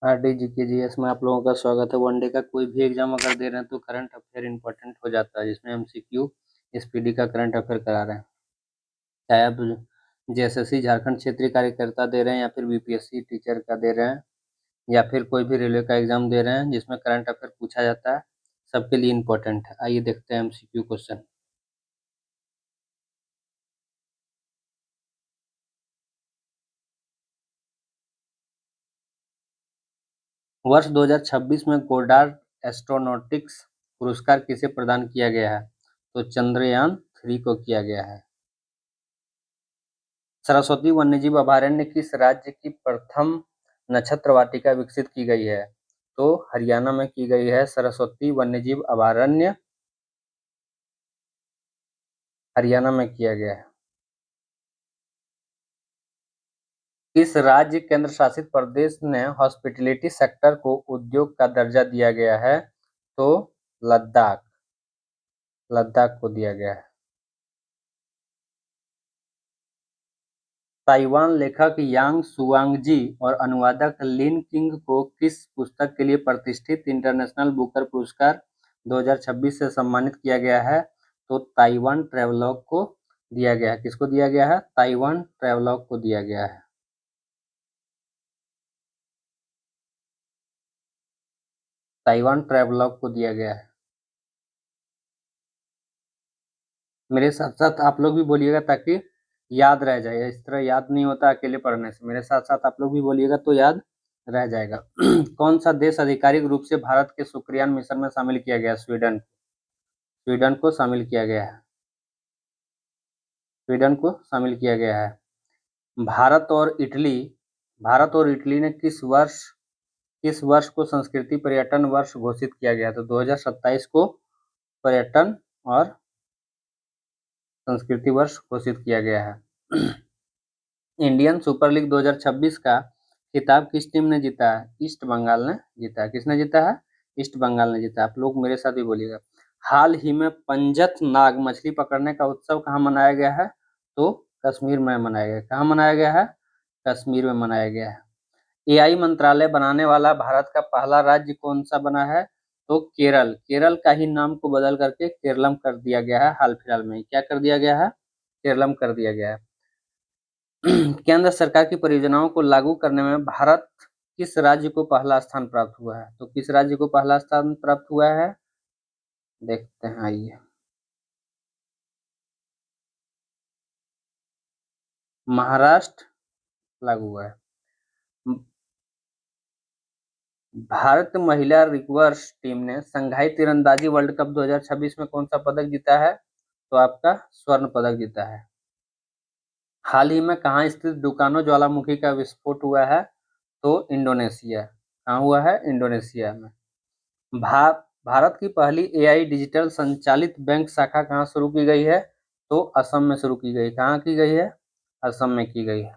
RD GK GS में आप लोगों का स्वागत है। वनडे का कोई भी एग्जाम अगर दे रहे हैं तो करंट अफेयर इंपॉर्टेंट हो जाता है, जिसमें एमसीक्यू एसपीडी का करंट अफेयर करा रहे हैं। चाहे आप जेएसएससी झारखंड क्षेत्रीय कार्यकर्ता दे रहे हैं, या फिर बीपीएससी टीचर का दे रहे हैं, या फिर कोई भी रेलवे का एग्जाम दे रहे हैं जिसमें करंट अफेयर पूछा जाता है, सबके लिए इम्पोर्टेंट है। आइए देखते हैं एमसीक्यू क्वेश्चन। वर्ष 2026 में गोडार्ड एस्ट्रोनॉटिक्स पुरस्कार किसे प्रदान किया गया है? तो चंद्रयान 3 को किया गया है। सरस्वती वन्यजीव अभयारण्य किस राज्य की प्रथम नक्षत्र वाटिका विकसित की गई है? तो हरियाणा में की गई है सरस्वती वन्यजीव अभयारण्य, हरियाणा में किया गया है। किस राज्य केंद्र शासित प्रदेश ने हॉस्पिटैलिटी सेक्टर को उद्योग का दर्जा दिया गया है? तो लद्दाख, लद्दाख को दिया गया है। ताइवान लेखक यांग शुआंगजी और अनुवादक लिन किंग को किस पुस्तक के लिए प्रतिष्ठित इंटरनेशनल बुकर पुरस्कार 2026 से सम्मानित किया गया है? तो ताइवान ट्रैवलॉग को दिया गया है। किसको दिया गया है? ताइवान ट्रैवलॉग को दिया गया है। ताइवान ट्रैवलॉग को दिया गया है। मेरे साथ साथ आप लोग भी बोलिएगा ताकि याद रह जाए। इस तरह याद नहीं होता अकेले पढ़ने से। मेरे साथ साथ आप लोग भी बोलिएगा तो याद रह जाएगा। कौन सा देश आधिकारिक रूप से भारत के शुक्रियान मिशन में शामिल किया गया? स्वीडन, स्वीडन को शामिल किया गया है। स्वीडन को शामिल किया गया है। भारत और इटली, भारत और इटली ने किस वर्ष को संस्कृति पर्यटन वर्ष घोषित किया गया? तो 2027 को पर्यटन और संस्कृति वर्ष घोषित किया गया है। इंडियन सुपर लीग 2026 का खिताब किस टीम ने जीता है? ईस्ट बंगाल ने जीता है। किसने जीता है? ईस्ट बंगाल ने जीता है। आप लोग मेरे साथ ही बोलिएगा। हाल ही में पंजत नाग मछली पकड़ने का उत्सव कहाँ मनाया गया है? तो कश्मीर में मनाया गया। कहाँ मनाया गया है? कश्मीर में मनाया गया है। एआई मंत्रालय बनाने वाला भारत का पहला राज्य कौन सा बना है? तो केरल। केरल का ही नाम को बदल करके केरलम कर दिया गया है। हाल फिलहाल में क्या कर दिया गया है? केरलम कर दिया गया है। केंद्र सरकार की परियोजनाओं को लागू करने में भारत किस राज्य को पहला स्थान प्राप्त हुआ है? तो किस राज्य को पहला स्थान प्राप्त हुआ है? देखते हैं, आइए। महाराष्ट्र लागू हुआ है। भारत महिला रिकर्व टीम ने संघाई तीरंदाजी वर्ल्ड कप 2026 में कौन सा पदक जीता है? तो आपका स्वर्ण पदक जीता है। हाल ही में कहाँ स्थित डुकानो ज्वालामुखी का विस्फोट हुआ है? तो इंडोनेशिया। कहाँ हुआ है? इंडोनेशिया में। भारत की पहली एआई डिजिटल संचालित बैंक शाखा कहाँ शुरू की गई है? तो असम में शुरू की गई। कहाँ की गई है? असम में की गई है।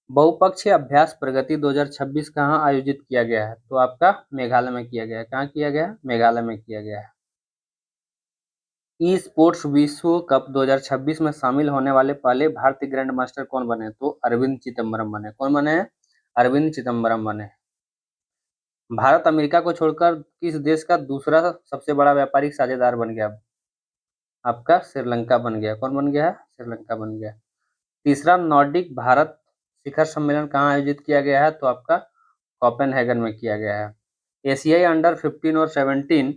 बहुपक्षीय अभ्यास प्रगति 2026 कहाँ आयोजित किया गया है? तो आपका मेघालय में किया गया है। कहाँ किया गया है? मेघालय में किया गया है। ई स्पोर्ट्स विश्व कप 2026 में शामिल होने वाले पहले भारतीय ग्रैंड मास्टर कौन बने? तो अरविंद चिदम्बरम बने। कौन बने हैं? अरविंद चिदम्बरम बने। भारत अमेरिका को छोड़कर किस देश का दूसरा सबसे बड़ा व्यापारिक साझेदार बन गया? आपका श्रीलंका बन गया। कौन बन गया है? श्रीलंका बन गया। तीसरा नॉर्डिक भारत शिखर सम्मेलन कहाँ आयोजित किया गया है? तो आपका कोपेनहेगन में किया गया है। एशियाई अंडर 15 और 17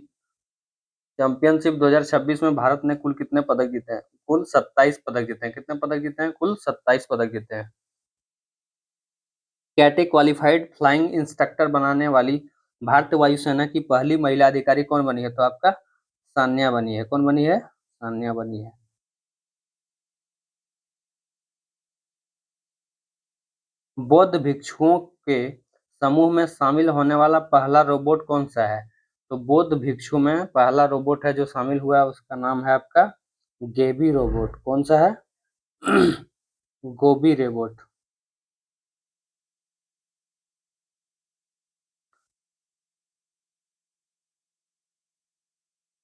चैंपियनशिप 2026 में भारत ने कुल कितने पदक जीते हैं? कुल 27 पदक जीते हैं। कितने पदक जीते हैं? कुल 27 पदक जीते हैं। कैटे क्वालिफाइड फ्लाइंग इंस्ट्रक्टर बनाने वाली भारतीय वायुसेना की पहली महिला अधिकारी कौन बनी है? तो आपका सान्या बनी है। कौन बनी है? सान्या बनी है। बौद्ध भिक्षुओं के समूह में शामिल होने वाला पहला रोबोट कौन सा है? तो बौद्ध भिक्षु में पहला रोबोट है जो शामिल हुआ है, उसका नाम है आपका गेबी रोबोट। कौन सा है? गोबी रोबोट।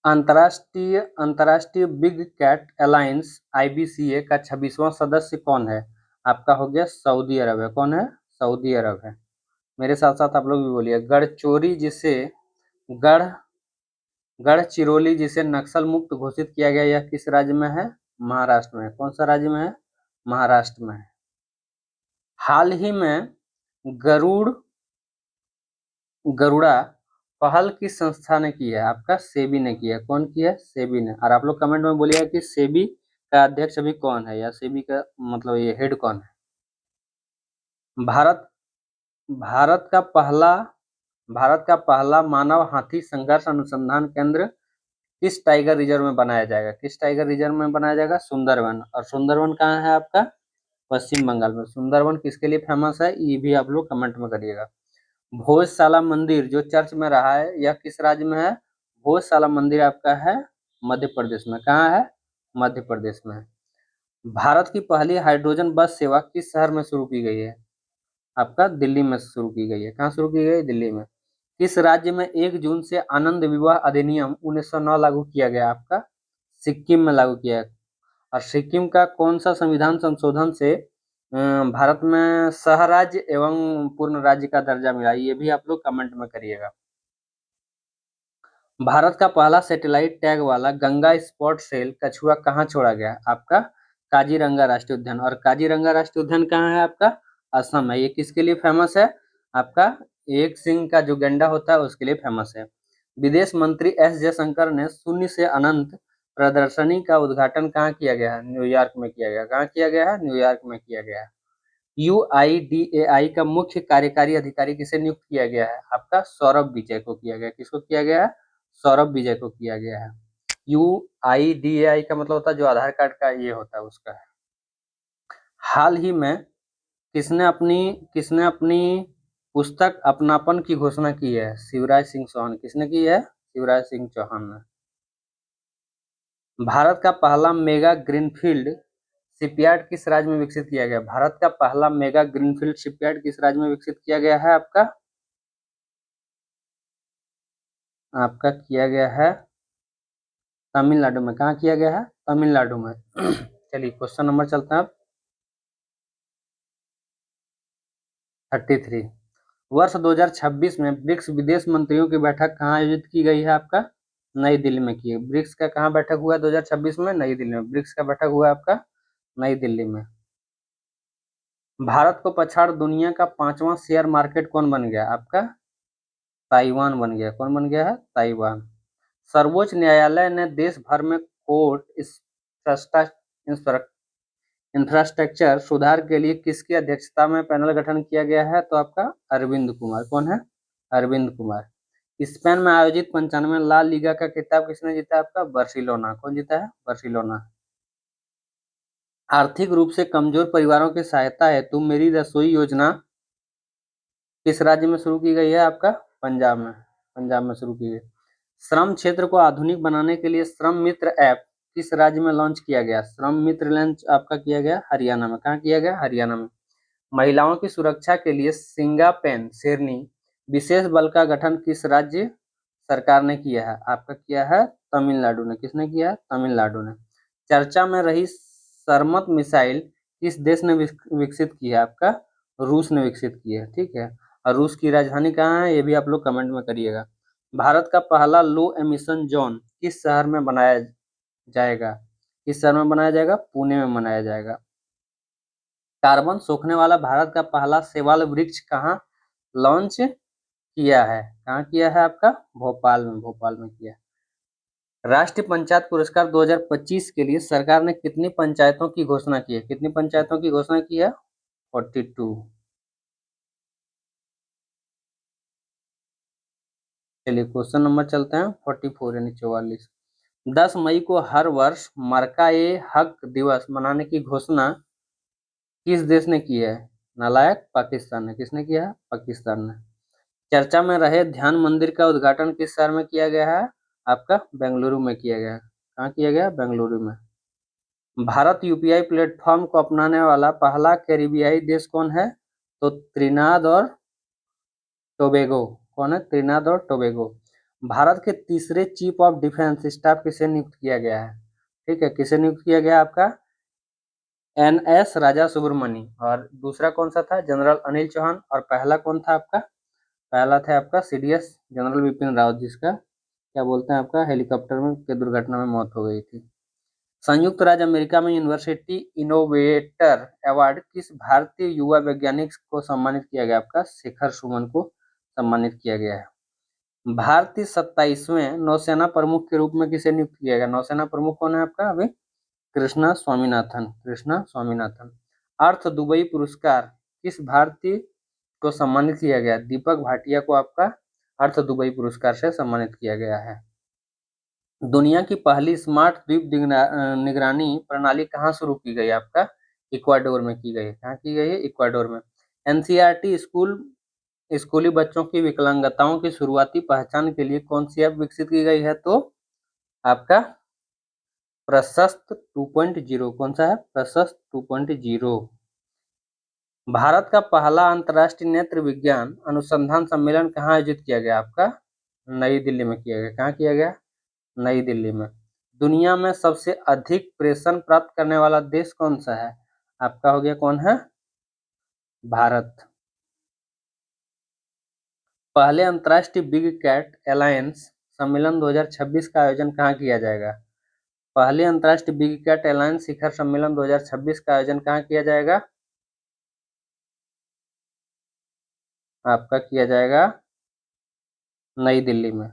अंतर्राष्ट्रीय बिग कैट अलायंस (IBCA) का 26वां सदस्य कौन है? आपका हो गया सऊदी अरब है। कौन है? सऊदी अरब है। मेरे साथ साथ आप लोग भी बोलिए। गढ़चोरी जिसे गढ़ गढ़चिरौली जिसे नक्सल मुक्त घोषित किया गया, यह किस राज्य में है? महाराष्ट्र में। कौन सा राज्य में है? महाराष्ट्र में है। हाल ही में गरुड़ा पहल किस संस्था ने की है? आपका सेबी ने की है। कौन की है? सेबी ने। और आप लोग कमेंट में बोलिएगा कि सेबी का अध्यक्ष अभी कौन है, या सेबी का मतलब ये हेड कौन है? भारत का पहला भारत का पहला मानव हाथी संघर्ष अनुसंधान केंद्र किस टाइगर रिजर्व में बनाया जाएगा? किस टाइगर रिजर्व में बनाया जाएगा? सुंदरवन। और सुंदरवन कहाँ है आपका? पश्चिम बंगाल में। सुंदरवन किसके लिए फेमस है? ये भी आप लोग कमेंट में करिएगा। भोजशाला मंदिर जो चर्च में रहा है, यह किस राज्य में है? भोजशाला मंदिर आपका है मध्य प्रदेश में। कहाँ है? मध्य प्रदेश में। भारत की पहली हाइड्रोजन बस सेवा किस शहर में शुरू की गई है? आपका दिल्ली में शुरू की गई है। कहाँ शुरू की गई? दिल्ली में। किस राज्य में 1 जून से आनंद विवाह अधिनियम 1909 लागू किया गया? आपका सिक्किम में लागू किया है। और सिक्किम का कौन सा संविधान संशोधन से भारत में सहराज्य एवं पूर्ण राज्य का दर्जा मिला? ये भी आप लोग कमेंट में करिएगा। भारत का पहला सैटेलाइट टैग वाला गंगा स्पॉट सेल कछुआ कहाँ छोड़ा गया? आपका काजीरंगा राष्ट्रीय उद्यान। और काजीरंगा राष्ट्रीय उद्यान कहाँ है? आपका असम है। ये किसके लिए फेमस है? आपका एक सिंह का जो गैंडा होता है उसके लिए फेमस है। विदेश मंत्री एस जयशंकर ने शून्य से अनंत प्रदर्शनी का उद्घाटन कहाँ किया गया है? न्यूयॉर्क में किया गया। कहाँ किया गया है? न्यूयॉर्क में किया गया है। यूआईडीएआई का मुख्य कार्यकारी अधिकारी किसे नियुक्त किया गया है? आपका सौरभ विजय को किया गया। किसको किया गया है? सौरभ विजय को किया गया है। यूआईडीएआई का मतलब होता है जो आधार कार्ड का ये होता है उसका है। हाल ही में किसने अपनी पुस्तक अपनापन की घोषणा की है? शिवराज सिंह चौहान। किसने की है? शिवराज सिंह चौहान ने। भारत का पहला मेगा ग्रीनफील्ड शिपयार्ड किस राज्य में विकसित किया गया? भारत का पहला मेगा ग्रीनफील्ड शिपयार्ड किस राज्य में विकसित किया गया है? आपका किया गया है तमिलनाडु में। कहाँ किया गया है? तमिलनाडु में। चलिए क्वेश्चन नंबर चलते हैं अब 33। वर्ष 2026 में ब्रिक्स विदेश मंत्रियों की बैठक कहाँ आयोजित की गई है? आपका नई दिल्ली में की है। ब्रिक्स का कहाँ बैठक हुआ है 2026 में? नई दिल्ली में। ब्रिक्स का बैठक हुआ है आपका नई दिल्ली में। भारत को पछाड़ दुनिया का 5वां शेयर मार्केट कौन बन गया? आपका ताइवान बन गया। कौन बन गया है? ताइवान। सर्वोच्च न्यायालय ने देश भर में कोर्ट इंफ्रास्ट्रक्चर सुधार के लिए किसकी अध्यक्षता में पैनल गठन किया गया है? तो आपका अरविंद कुमार। कौन है? अरविंद कुमार। स्पेन में आयोजित 95 ला लीगा का खिताब किसने जीता? आपका बार्सिलोना। कौन जीता है? बार्सिलोना। आर्थिक रूप से कमजोर परिवारों की सहायता हेतु मेरी रसोई योजना किस राज्य में शुरू की गई है? आपका पंजाब में। पंजाब में शुरू की गई। श्रम क्षेत्र को आधुनिक बनाने के लिए श्रम मित्र ऐप किस राज्य में लॉन्च किया गया? श्रम मित्र लॉन्च आपका किया गया हरियाणा में। कहाँ किया गया? हरियाणा में। महिलाओं की सुरक्षा के लिए सिंगापेन शेरनी विशेष बल का गठन किस राज्य सरकार ने किया है? आपका किया है तमिलनाडु ने। किसने किया है? तमिलनाडु ने। चर्चा में रही सरमत मिसाइल किस देश ने विकसित की है? आपका रूस ने विकसित की है। ठीक है। और रूस की राजधानी कहाँ है? ये भी आप लोग कमेंट में करिएगा। भारत का पहला लो एमिशन जोन किस शहर में बनाया जाएगा? किस शहर में बनाया जाएगा? पुणे में बनाया जाएगा। कार्बन सोखने वाला भारत का पहला शैवाल वृक्ष कहाँ लॉन्च किया है? कहाँ किया है? आपका भोपाल में। भोपाल में किया। राष्ट्रीय पंचायत पुरस्कार 2025 के लिए सरकार ने कितनी पंचायतों की घोषणा की है? कितनी पंचायतों की घोषणा की है? 42। चलिए क्वेश्चन नंबर चलते हैं 44 यानी 44। 10 मई को हर वर्ष मरका ए हक दिवस मनाने की घोषणा किस देश ने की है? नालायक पाकिस्तान ने। किसने किया है? पाकिस्तान ने। चर्चा में रहे ध्यान मंदिर का उद्घाटन किस शहर में किया गया है? आपका बेंगलुरु में किया गया। कहाँ किया गया? बेंगलुरु में। भारत यूपीआई प्लेटफॉर्म को अपनाने वाला पहला कैरिबियाई देश कौन है? तो त्रिनाद और टोबैगो। कौन है? त्रिनाद और टोबैगो। भारत के तीसरे चीफ ऑफ डिफेंस स्टाफ किसे नियुक्त किया गया है? ठीक है। किसे नियुक्त किया गया? आपका NS राजा सुब्रमणी, और दूसरा कौन सा था? जनरल अनिल चौहान, और पहला कौन था आपका? पहला था आपका CDS जनरल विपिन रावत, जिसका क्या बोलते हैं आपका हेलीकॉप्टर में के दुर्घटना में मौत हो गई थी। संयुक्त राज्य अमेरिका में यूनिवर्सिटी इनोवेटर अवार्ड किस भारतीय युवा वैज्ञानिक को सम्मानित किया गया? आपका शेखर सुमन को सम्मानित किया गया है। भारतीय 27वें नौसेना प्रमुख के रूप में किसे नियुक्त किया गया? नौसेना प्रमुख कौन है आपका अभी? कृष्णा स्वामीनाथन, कृष्णा स्वामीनाथन। अर्थ दुबई पुरस्कार किस भारतीय को सम्मानित किया गया? दीपक भाटिया को आपका अर्थ दुबई पुरस्कार से सम्मानित किया गया है। दुनिया की पहली स्मार्ट द्वीप निगरानी प्रणाली कहाँ शुरू की गई? आपका इक्वाडोर में की गई है। कहाँ की गई है? इक्वाडोर में। NCERT स्कूली बच्चों की विकलांगताओं की शुरुआती पहचान के लिए कौन सी ऐप विकसित की गई है? तो आपका प्रशस्त 2.0। कौन सा है? प्रशस्त 2.0। भारत का पहला अंतर्राष्ट्रीय नेत्र विज्ञान अनुसंधान सम्मेलन कहाँ आयोजित किया गया? आपका नई दिल्ली में किया गया। कहाँ किया गया? नई दिल्ली में। दुनिया में सबसे अधिक प्रेषण प्राप्त करने वाला देश कौन सा है? आपका हो गया कौन है? भारत। पहले अंतर्राष्ट्रीय बिग कैट अलायंस सम्मेलन 2026 का आयोजन कहाँ किया जाएगा? पहले अंतर्राष्ट्रीय बिग कैट अलायंस शिखर सम्मेलन 2026 का आयोजन कहाँ किया जाएगा? आपका किया जाएगा नई दिल्ली में।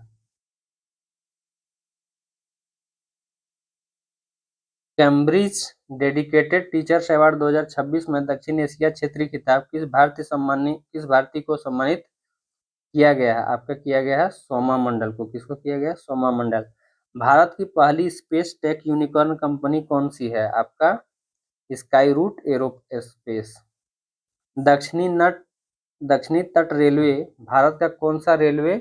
कैम्ब्रिज डेडिकेटेड टीचर्स अवार्ड 2026 में दक्षिण एशिया क्षेत्रीय खिताब किस भारतीय को सम्मानित किया गया है? आपका किया गया है सोमा मंडल को। किसको किया गया? सोमा मंडल। भारत की पहली स्पेस टेक यूनिकॉर्न कंपनी कौन सी है? आपका स्काई रूट एरोस्पेस। दक्षिणी तट रेलवे भारत का कौन सा रेलवे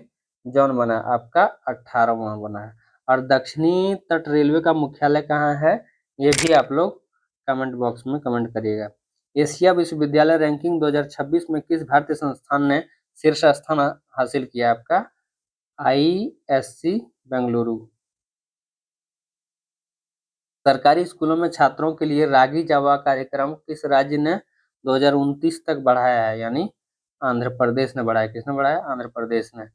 जोन बना है? आपका 18वां बना है। और दक्षिणी तट रेलवे का मुख्यालय कहाँ है? ये भी आप लोग कमेंट बॉक्स में कमेंट करिएगा। एशिया विश्वविद्यालय रैंकिंग 2026 में किस भारतीय संस्थान ने शीर्ष स्थान हासिल किया? आपका ISC बेंगलुरु। सरकारी स्कूलों में छात्रों के लिए रागी जावा कार्यक्रम किस राज्य ने 2029 तक बढ़ाया है? यानी आंध्र प्रदेश ने बढ़ाया। किसने बढ़ाया? आंध्र प्रदेश ने।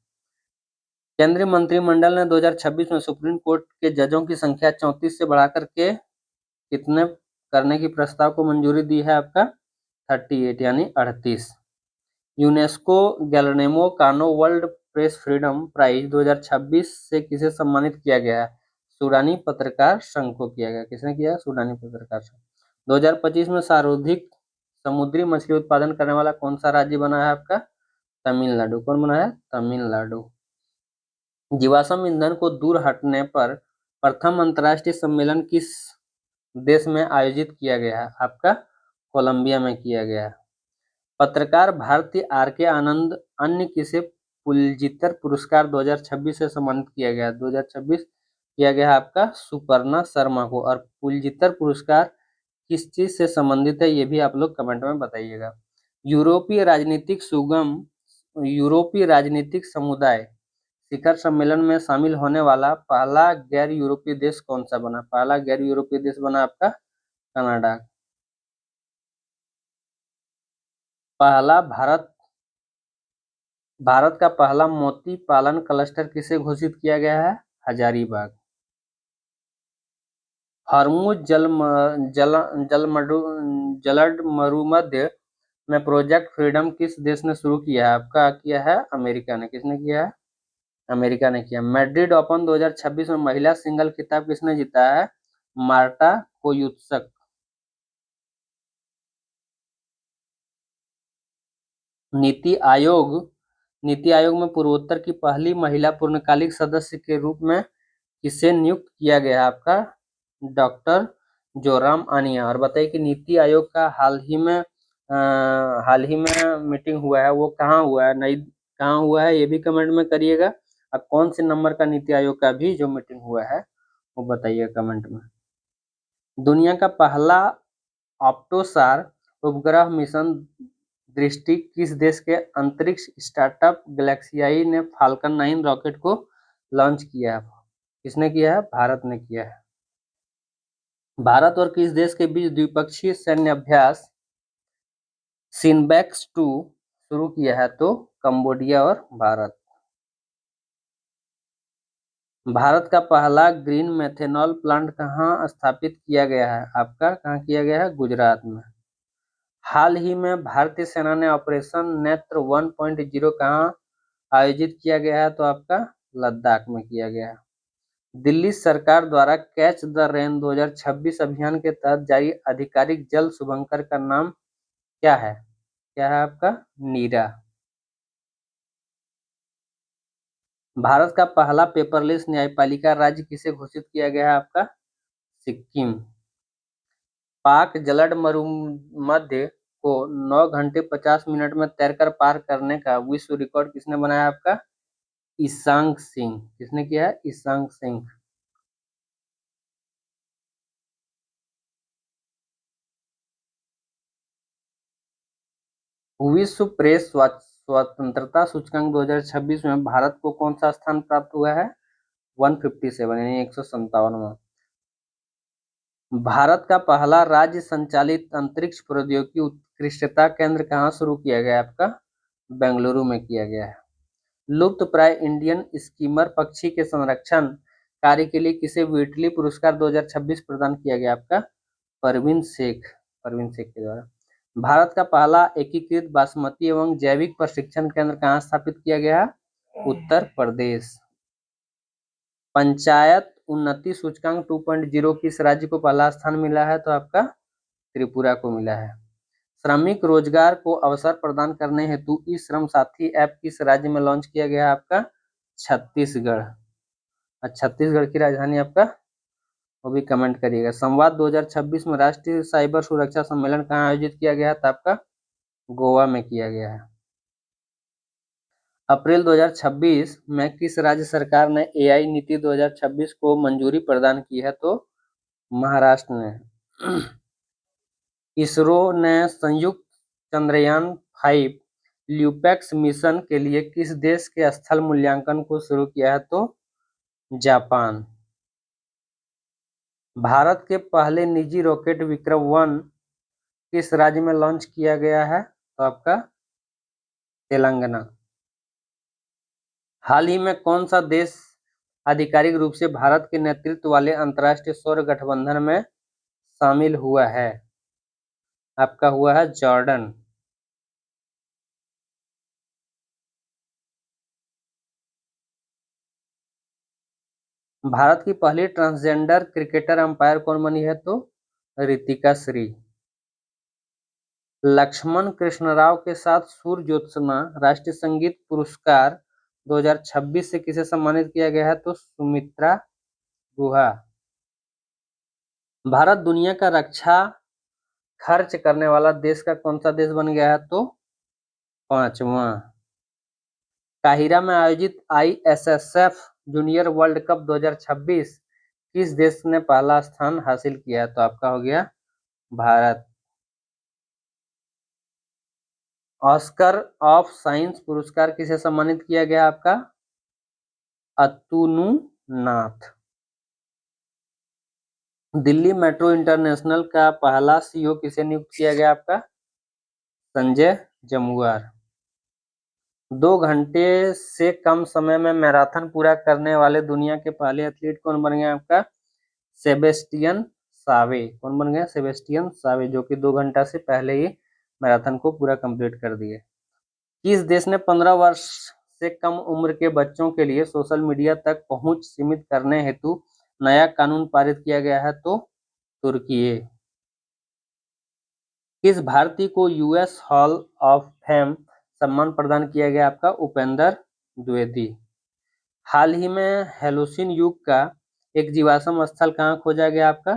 केंद्रीय मंत्रिमंडल ने 2026 में सुप्रीम कोर्ट के जजों की संख्या 34 से बढ़ाकर के कितने करने की प्रस्ताव को मंजूरी दी है? आपका 38 यानी 38। यूनेस्को गैलनेमो कानो वर्ल्ड प्रेस फ्रीडम प्राइज 2026 से किसे सम्मानित किया गया है? सूडानी पत्रकार संघ को किया गया। किसने किया? सूडानी पत्रकार संघ। 2025 में सर्वाधिक समुद्री मछली उत्पादन करने वाला कौन सा राज्य बना है? आपका तमिलनाडु। कौन बना है? तमिलनाडु। जीवाश्म ईंधन को दूर हटने पर प्रथम अंतर्राष्ट्रीय सम्मेलन किस देश में आयोजित किया गया है? आपका कोलंबिया में किया गया है। पत्रकार भारती RK आनंद अन्य किसे पुलित्जर पुरस्कार 2026 से सम्मानित किया गया? 2026 किया गया आपका सुपर्णा शर्मा को। और पुलित्जर पुरस्कार किस चीज से संबंधित है? ये भी आप लोग कमेंट में बताइएगा। यूरोपीय राजनीतिक समुदाय शिखर सम्मेलन में शामिल होने वाला पहला गैर यूरोपीय देश कौन सा बना? पहला गैर यूरोपीय देश बना आपका कनाडा। भारत का पहला मोती पालन क्लस्टर किसे घोषित किया गया है? हजारीबाग। हॉर्मुज जलड मरुमध्य में प्रोजेक्ट फ्रीडम किस देश ने शुरू किया है? आपका किया है अमेरिका ने। किसने किया है? अमेरिका ने किया। मैड्रिड ओपन 2026 में महिला सिंगल खिताब किसने जीता है? मार्टा कोयुत्सक। नीति आयोग में पूर्वोत्तर की पहली महिला पूर्णकालिक सदस्य के रूप में किसे नियुक्त किया गया? आपका डॉक्टर जोराम आनिया। और बताइए कि नीति आयोग का हाल ही में मीटिंग हुआ है, वो कहाँ हुआ है? कहाँ हुआ है ये भी कमेंट में करिएगा। और कौन से नंबर का नीति आयोग का भी जो मीटिंग हुआ है वो बताइएगा कमेंट में। दुनिया का पहला ऑप्टोसार उपग्रह मिशन दृष्टि किस देश के अंतरिक्ष स्टार्टअप गैलेक्सियाई ने फाल्कन 9 रॉकेट को लॉन्च किया है? किसने किया है? भारत ने किया है। भारत और किस देश के बीच द्विपक्षीय सैन्य अभ्यास सिनबैक्स 2 शुरू किया है? तो कंबोडिया और भारत। भारत का पहला ग्रीन मेथेनॉल प्लांट कहाँ स्थापित किया गया है? आपका कहाँ किया गया है? गुजरात में। हाल ही में भारतीय सेना ने ऑपरेशन नेत्र 1.0 कहाँ आयोजित किया गया है? तो आपका लद्दाख में किया गया है। दिल्ली सरकार द्वारा कैच द रेन 2026 अभियान के तहत जारी आधिकारिक जल शुभंकर का नाम क्या है? क्या है आपका? नीरा। भारत का पहला पेपरलेस न्यायपालिका राज्य किसे घोषित किया गया है? आपका सिक्किम। पाक जलड मरुमध्य को 9 घंटे 50 मिनट में तैरकर पार करने का विश्व रिकॉर्ड किसने बनाया? आपका ईशांक सिंह। किसने किया है? ईशांक सिंह। विश्व प्रेस स्वतंत्रता सूचकांक 2026 में भारत को कौन सा स्थान प्राप्त हुआ है? 157 यानी 157वां। भारत का पहला राज्य संचालित अंतरिक्ष प्रौद्योगिकी उत्कृष्टता केंद्र कहाँ शुरू किया गया? आपका बेंगलुरु में किया गया है। लुप्त प्राय इंडियन स्कीमर पक्षी के संरक्षण कार्य के लिए किसे व्हिटली पुरस्कार 2026 प्रदान किया गया? आपका परवीन शेख के द्वारा। भारत का पहला एकीकृत बासमती एवं जैविक प्रशिक्षण केंद्र कहाँ स्थापित किया गया है? उत्तर प्रदेश। पंचायत उन्नति सूचकांक 2.0 किस राज्य को पहला स्थान मिला है? तो आपका त्रिपुरा को मिला है। श्रमिक रोजगार को अवसर प्रदान करने हेतु ई श्रम साथी ऐप किस राज्य में लॉन्च किया गया है? आपका छत्तीसगढ़। छत्तीसगढ़ की राजधानी आपका वो भी कमेंट करिएगा। संवाद 2026 में राष्ट्रीय साइबर सुरक्षा सम्मेलन कहाँ आयोजित किया गया था? आपका गोवा में किया गया है। अप्रैल 2026 में किस राज्य सरकार ने एआई नीति 2026 को मंजूरी प्रदान की है? तो महाराष्ट्र ने। इसरो ने संयुक्त चंद्रयान 5 ल्यूपेक्स मिशन के लिए किस देश के स्थल मूल्यांकन को शुरू किया है? तो जापान। भारत के पहले निजी रॉकेट विक्रम-1 किस राज्य में लॉन्च किया गया है? तो आपका तेलंगाना। हाल ही में कौन सा देश आधिकारिक रूप से भारत के नेतृत्व वाले अंतर्राष्ट्रीय सौर गठबंधन में शामिल हुआ है? आपका हुआ है जॉर्डन। भारत की पहली ट्रांसजेंडर क्रिकेटर अंपायर कौन बनी है? तो रितिका श्री। लक्ष्मण कृष्णराव के साथ सुर ज्योत्सना राष्ट्रीय संगीत पुरस्कार 2026 से किसे सम्मानित किया गया है? तो सुमित्रा गुहा। भारत दुनिया का रक्षा खर्च करने वाला देश का कौन सा देश बन गया है? तो 5वां। काहिरा में आयोजित आईएसएसएफ जूनियर वर्ल्ड कप 2026 किस देश ने पहला स्थान हासिल किया? तो आपका हो गया भारत। ऑस्कर ऑफ साइंस पुरस्कार किसे सम्मानित किया गया? आपका अतुनु नाथ। दिल्ली मेट्रो इंटरनेशनल का पहला सीईओ किसे नियुक्त किया गया? आपका संजय जमुआर। 2 घंटे से कम समय में मैराथन पूरा करने वाले दुनिया के पहले एथलीट कौन बन गया? आपका सेबेस्टियन सावे। कौन बन गया? सेबेस्टियन सावे, जो कि 2 घंटा से पहले ही मैराथन को पूरा कंप्लीट कर दिए। किस देश ने 15 वर्ष से कम उम्र के बच्चों के लिए सोशल मीडिया तक पहुंच सीमित करने हेतु नया कानून पारित किया गया है? तो तुर्की। किस भारतीय को यूएस हॉल ऑफ फेम सम्मान प्रदान किया गया? आपका उपेंद्र द्विवेदी। हाल ही में हेलोसिन युग का एक जीवाश्म स्थल कहाँ खोजा गया? आपका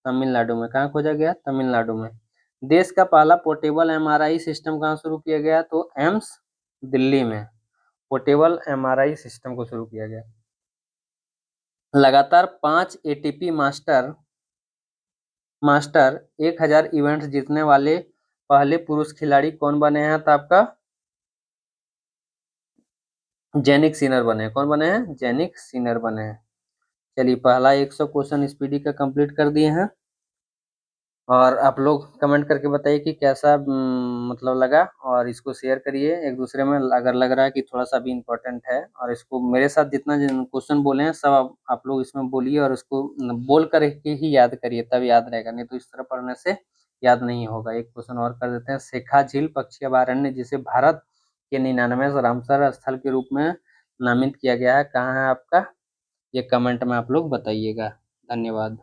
तमिलनाडु में। कहाँ खोजा गया? तमिलनाडु में। देश का पहला पोर्टेबल एमआरआई सिस्टम कहाँ शुरू किया गया? तो एम्स दिल्ली में पोर्टेबल एमआरआई सिस्टम को शुरू किया गया। लगातार 5 एटीपी मास्टर 1000 इवेंट्स जीतने वाले पहले पुरुष खिलाड़ी कौन बने हैं? तो आपका जेनिक सिनर बने हैं। कौन बने हैं? जेनिक सिनर बने हैं। चलिए पहला 100 क्वेश्चन स्पीडी का कंप्लीट कर दिए हैं। और आप लोग कमेंट करके बताइए कि कैसा मतलब लगा, और इसको शेयर करिए एक दूसरे में अगर लग रहा है कि थोड़ा सा भी इम्पोर्टेंट है। और इसको मेरे साथ जितना क्वेश्चन बोले हैं सब आप लोग इसमें बोलिए, और इसको बोल कर के ही याद करिए, तब याद रहेगा, नहीं तो इस तरह पढ़ने से याद नहीं होगा। एक क्वेश्चन और कर देते हैं। शेखा झील पक्षी अभयारण्य जिसे भारत के 99 रामसर स्थल के रूप में नामित किया गया है, कहाँ है आपका? ये कमेंट में आप लोग बताइएगा। धन्यवाद।